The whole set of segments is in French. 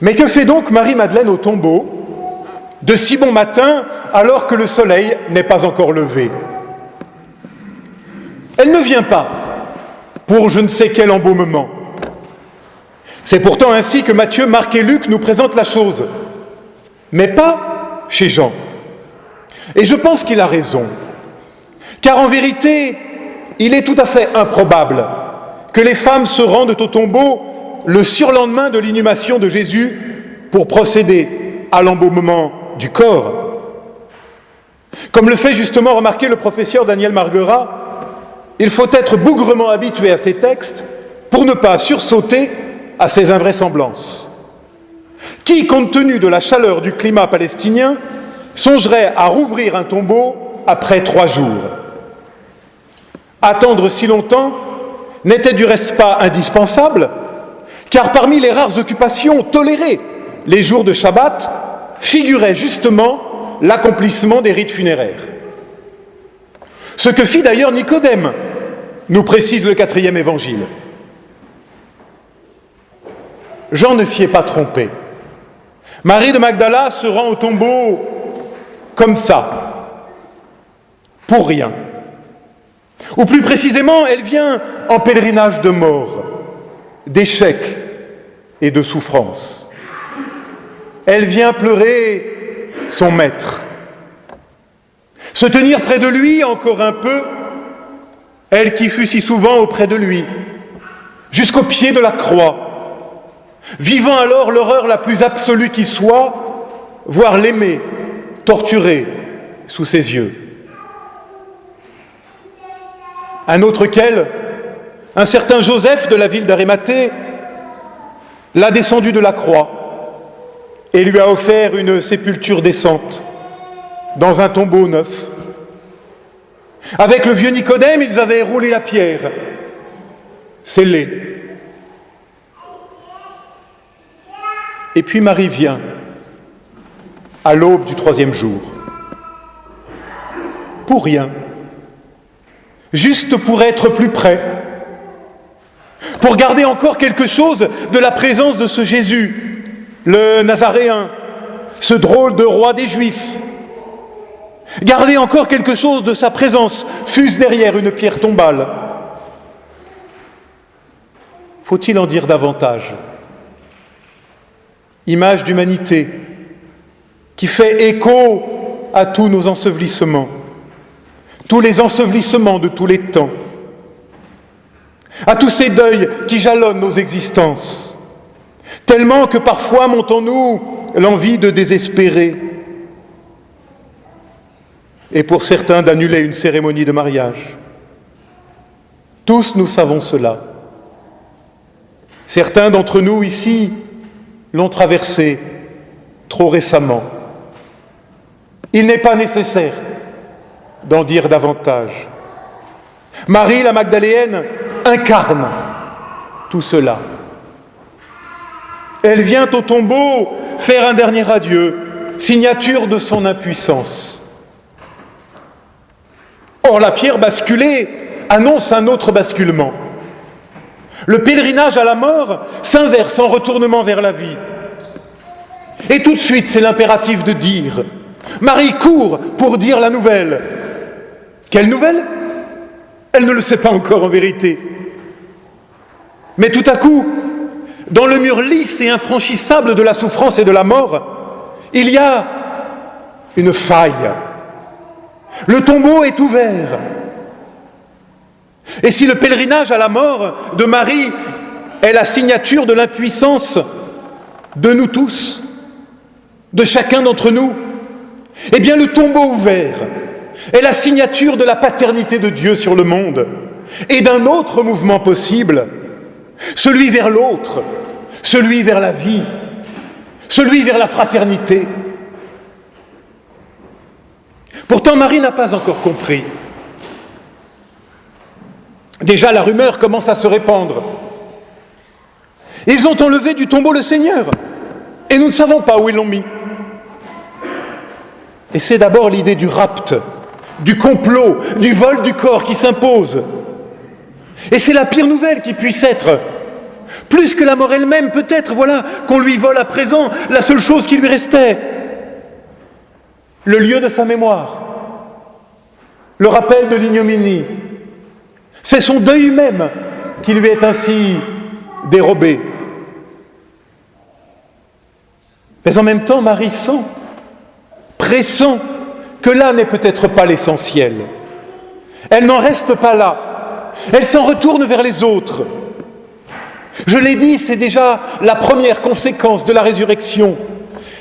Mais que fait donc Marie-Madeleine au tombeau de si bon matin alors que le soleil n'est pas encore levé? Elle ne vient pas pour je ne sais quel embaumement. C'est pourtant ainsi que Matthieu, Marc et Luc nous présentent la chose, mais pas chez Jean. Et je pense qu'il a raison, car en vérité, il est tout à fait improbable que les femmes se rendent au tombeau le surlendemain de l'inhumation de Jésus pour procéder à l'embaumement du corps. Comme le fait justement remarquer le professeur Daniel Marguerat, il faut être bougrement habitué à ces textes pour ne pas sursauter à ces invraisemblances. Qui, compte tenu de la chaleur du climat palestinien, songerait à rouvrir un tombeau après 3 jours? Attendre si longtemps n'était du reste pas indispensable, car parmi les rares occupations tolérées les jours de Shabbat figurait justement l'accomplissement des rites funéraires. Ce que fit d'ailleurs Nicodème, nous précise le 4e évangile. Jean ne s'y est pas trompé. Marie de Magdala se rend au tombeau comme ça, pour rien. Ou plus précisément, elle vient en pèlerinage de mort, d'échec et de souffrance. Elle vient pleurer son maître. Se tenir près de lui encore un peu, elle qui fut si souvent auprès de lui, jusqu'au pied de la croix, vivant alors l'horreur la plus absolue qui soit, voir l'aimer torturé sous ses yeux. Un autre qu'elle, un certain Joseph de la ville d'Arimathée, l'a descendu de la croix et lui a offert une sépulture décente dans un tombeau neuf. Avec le vieux Nicodème, ils avaient roulé la pierre, scellée. Et puis Marie vient, à l'aube du 3e jour, pour rien, juste pour être plus près, pour garder encore quelque chose de la présence de ce Jésus, le Nazaréen, ce drôle de roi des Juifs. Garder encore quelque chose de sa présence, fût-ce derrière une pierre tombale. Faut-il en dire davantage? Image d'humanité qui fait écho à tous nos ensevelissements, tous les ensevelissements de tous les temps, à tous ces deuils qui jalonnent nos existences, tellement que parfois monte en nous l'envie de désespérer, et pour certains d'annuler une cérémonie de mariage. Tous nous savons cela. Certains d'entre nous ici l'ont traversé trop récemment. Il n'est pas nécessaire d'en dire davantage. Marie la Magdaléenne incarne tout cela. Elle vient au tombeau faire un dernier adieu, signature de son impuissance. Or, la pierre basculée annonce un autre basculement. Le pèlerinage à la mort s'inverse en retournement vers la vie. Et tout de suite, c'est l'impératif de dire. Marie court pour dire la nouvelle. Quelle nouvelle? Elle ne le sait pas encore en vérité. Mais tout à coup, dans le mur lisse et infranchissable de la souffrance et de la mort, il y a une faille. Le tombeau est ouvert. Et si le pèlerinage à la mort de Marie est la signature de l'impuissance de nous tous, de chacun d'entre nous, eh bien le tombeau ouvert est la signature de la paternité de Dieu sur le monde et d'un autre mouvement possible, celui vers l'autre, celui vers la vie, celui vers la fraternité. Pourtant, Marie n'a pas encore compris. Déjà, la rumeur commence à se répandre. Ils ont enlevé du tombeau le Seigneur, et nous ne savons pas où ils l'ont mis. Et c'est d'abord l'idée du rapt, du complot, du vol du corps qui s'impose. Et c'est la pire nouvelle qui puisse être. Plus que la mort elle-même, peut-être, voilà, qu'on lui vole à présent la seule chose qui lui restait. Le lieu de sa mémoire. Le rappel de l'ignominie. C'est son deuil même qui lui est ainsi dérobé. Mais en même temps, Marie sent, pressent, que là n'est peut-être pas l'essentiel. Elle n'en reste pas là. Elle s'en retourne vers les autres. Je l'ai dit, c'est déjà la première conséquence de la résurrection.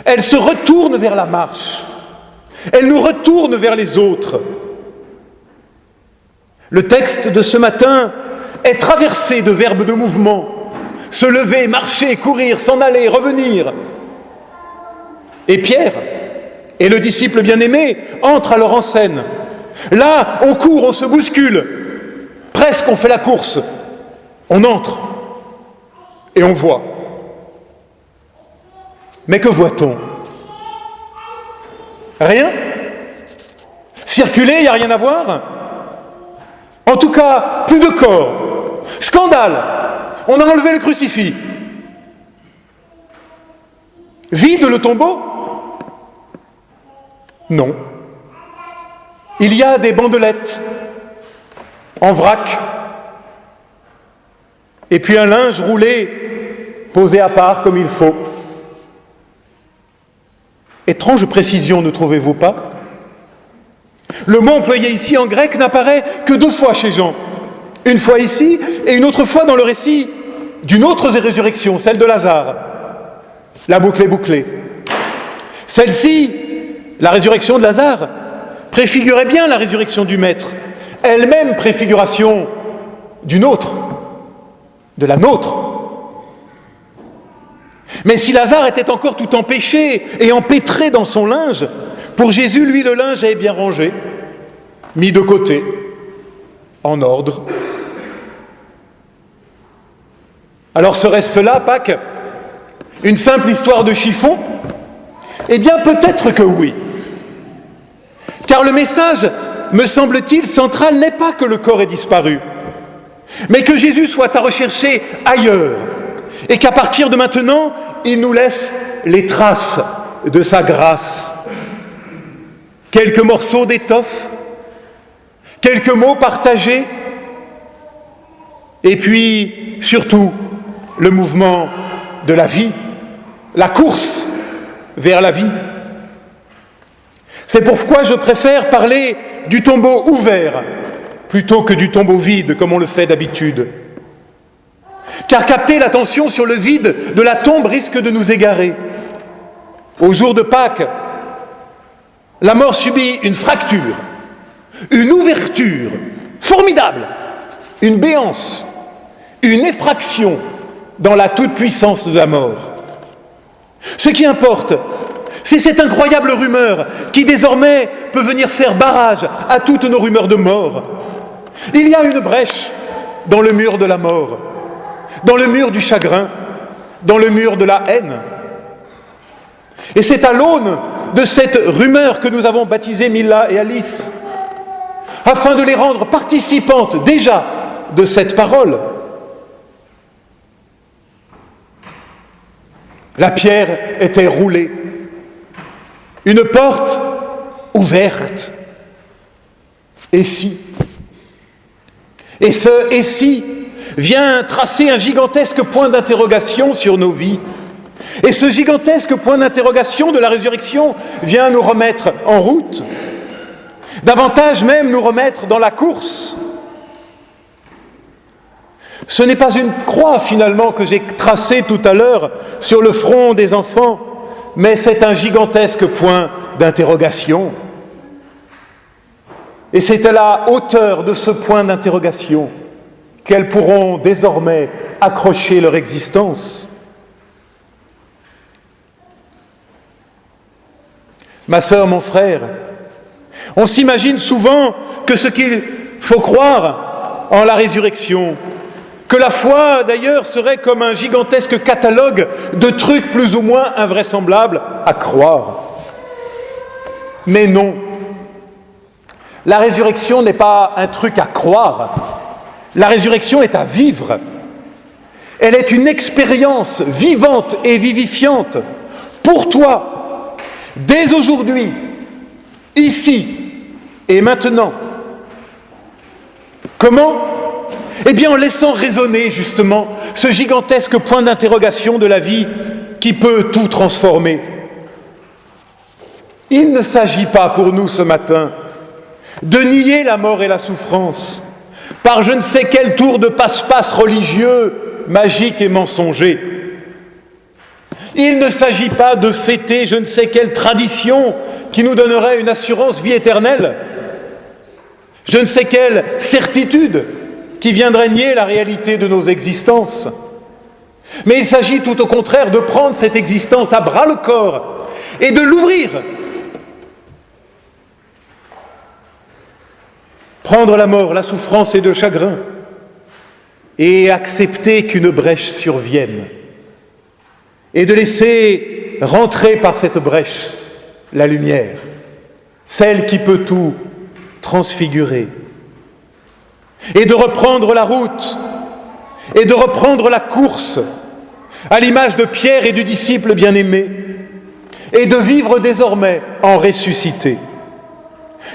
Elle se retourne vers la marche. Elle nous retourne vers les autres. Le texte de ce matin est traversé de verbes de mouvement. Se lever, marcher, courir, s'en aller, revenir. Et Pierre et le disciple bien-aimé entrent alors en scène. Là, on court, on se bouscule. Presque on fait la course. On entre. Et on voit. Mais que voit-on? Rien? Circuler, il n'y a rien à voir? En tout cas, plus de corps. Scandale! On a enlevé le crucifix. Vide le tombeau? Non. Il y a des bandelettes en vrac. Et puis un linge roulé, posé à part comme il faut. Étrange précision, ne trouvez-vous pas? Le mot employé ici en grec n'apparaît que 2 fois chez Jean. Une fois ici et une autre fois dans le récit d'une autre résurrection, celle de Lazare. La boucle est bouclée. Celle-ci, la résurrection de Lazare, préfigurait bien la résurrection du Maître, elle-même préfiguration d'une autre, de la nôtre. Mais si Lazare était encore tout empêché et empêtré dans son linge, pour Jésus, lui, le linge est bien rangé, mis de côté, en ordre. Alors serait-ce cela, Pâques, une simple histoire de chiffon? Eh bien, peut-être que oui. Car le message, me semble-t-il, central n'est pas que le corps ait disparu, mais que Jésus soit à rechercher ailleurs, et qu'à partir de maintenant, il nous laisse les traces de sa grâce. Quelques morceaux d'étoffe, quelques mots partagés, et puis, surtout, le mouvement de la vie, la course vers la vie. C'est pourquoi je préfère parler du tombeau ouvert plutôt que du tombeau vide, comme on le fait d'habitude. Car capter l'attention sur le vide de la tombe risque de nous égarer. Au jour de Pâques, la mort subit une fracture, une ouverture formidable, une béance, une effraction dans la toute-puissance de la mort. Ce qui importe, c'est cette incroyable rumeur qui désormais peut venir faire barrage à toutes nos rumeurs de mort. Il y a une brèche dans le mur de la mort, dans le mur du chagrin, dans le mur de la haine. Et c'est à l'aune de cette rumeur que nous avons baptisé Milla et Alice, afin de les rendre participantes déjà de cette parole. La pierre était roulée, une porte ouverte. Et si? Et ce « et si » vient tracer un gigantesque point d'interrogation sur nos vies. Et ce gigantesque point d'interrogation de la résurrection vient nous remettre en route, davantage même nous remettre dans la course. Ce n'est pas une croix finalement que j'ai tracée tout à l'heure sur le front des enfants, mais c'est un gigantesque point d'interrogation. Et c'est à la hauteur de ce point d'interrogation qu'elles pourront désormais accrocher leur existence. Ma sœur, mon frère, on s'imagine souvent que ce qu'il faut croire en la résurrection, que la foi d'ailleurs serait comme un gigantesque catalogue de trucs plus ou moins invraisemblables à croire. Mais non, la résurrection n'est pas un truc à croire, la résurrection est à vivre. Elle est une expérience vivante et vivifiante pour toi, dès aujourd'hui, ici et maintenant. Comment ? Eh bien en laissant résonner justement ce gigantesque point d'interrogation de la vie qui peut tout transformer. Il ne s'agit pas pour nous ce matin de nier la mort et la souffrance par je ne sais quel tour de passe-passe religieux, magique et mensonger. Il ne s'agit pas de fêter je ne sais quelle tradition qui nous donnerait une assurance vie éternelle, je ne sais quelle certitude qui viendrait nier la réalité de nos existences. Mais il s'agit tout au contraire de prendre cette existence à bras-le-corps et de l'ouvrir. Prendre la mort, la souffrance et le chagrin et accepter qu'une brèche survienne et de laisser rentrer par cette brèche la lumière, celle qui peut tout transfigurer, et de reprendre la route et de reprendre la course à l'image de Pierre et du disciple bien-aimé et de vivre désormais en ressuscité.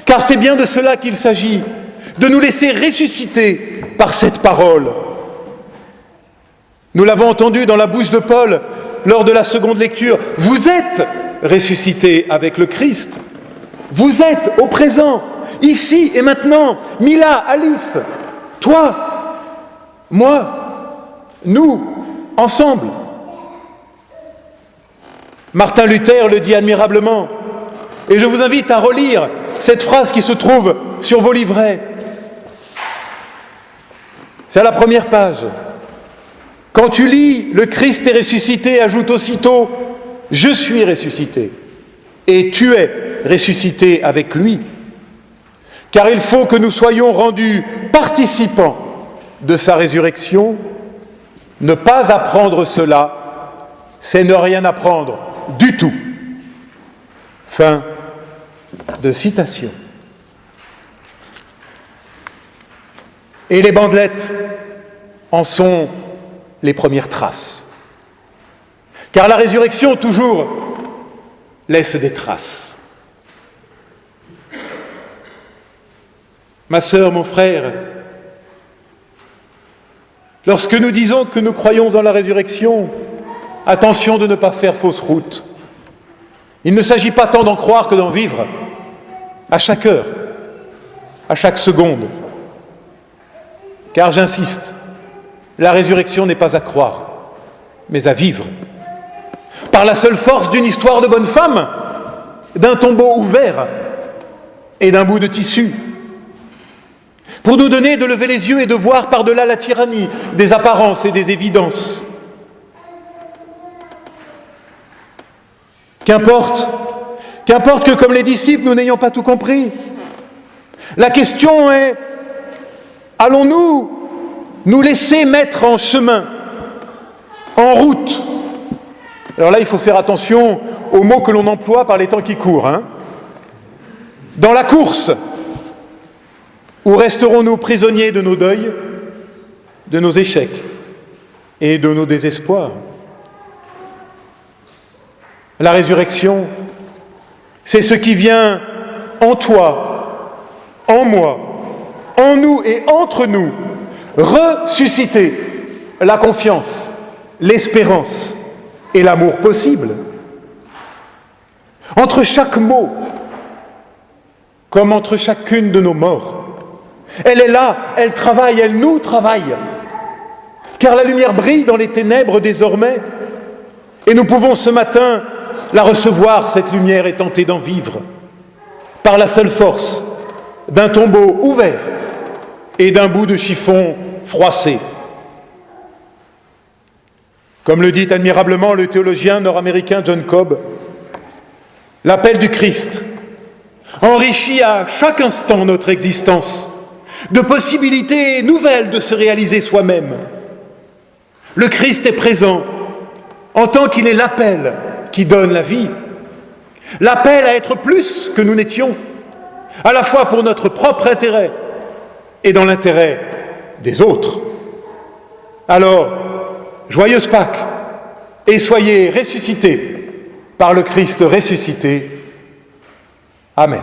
Car c'est bien de cela qu'il s'agit, de nous laisser ressusciter par cette parole. Nous l'avons entendu dans la bouche de Paul lors de la seconde lecture. Vous êtes ressuscités avec le Christ. Vous êtes au présent, ici et maintenant. Mila, Alice, toi, moi, nous, ensemble. Martin Luther le dit admirablement. Et je vous invite à relire cette phrase qui se trouve sur vos livrets. C'est à la première page. Quand tu lis « Le Christ est ressuscité », ajoute aussitôt « Je suis ressuscité » et « Tu es ressuscité avec lui ». Car il faut que nous soyons rendus participants de sa résurrection. Ne pas apprendre cela, c'est ne rien apprendre du tout. Fin de citation. Et les bandelettes en sont les premières traces. Car la résurrection, toujours, laisse des traces. Ma sœur, mon frère, lorsque nous disons que nous croyons en la résurrection, attention de ne pas faire fausse route. Il ne s'agit pas tant d'en croire que d'en vivre, à chaque heure, à chaque seconde. Car j'insiste, la résurrection n'est pas à croire, mais à vivre. Par la seule force d'une histoire de bonne femme, d'un tombeau ouvert et d'un bout de tissu. Pour nous donner de lever les yeux et de voir par-delà la tyrannie des apparences et des évidences. Qu'importe que comme les disciples, nous n'ayons pas tout compris. La question est, allons-nous nous laisser mettre en chemin, en route? Alors là, il faut faire attention aux mots que l'on emploie par les temps qui courent. Dans la course, où resterons-nous prisonniers de nos deuils, de nos échecs et de nos désespoirs? La résurrection, c'est ce qui vient en toi, en moi, en nous et entre nous, ressusciter la confiance, l'espérance et l'amour possible. Entre chaque mot, comme entre chacune de nos morts, elle est là, elle travaille, elle nous travaille. Car la lumière brille dans les ténèbres désormais, et nous pouvons ce matin la recevoir, cette lumière, et tenter d'en vivre, par la seule force d'un tombeau ouvert et d'un bout de chiffon froissé. Comme le dit admirablement le théologien nord-américain John Cobb, l'appel du Christ enrichit à chaque instant notre existence de possibilités nouvelles de se réaliser soi-même. Le Christ est présent en tant qu'il est l'appel qui donne la vie, l'appel à être plus que nous n'étions, à la fois pour notre propre intérêt et dans l'intérêt des autres. Alors, joyeuse Pâques, et soyez ressuscités par le Christ ressuscité. Amen.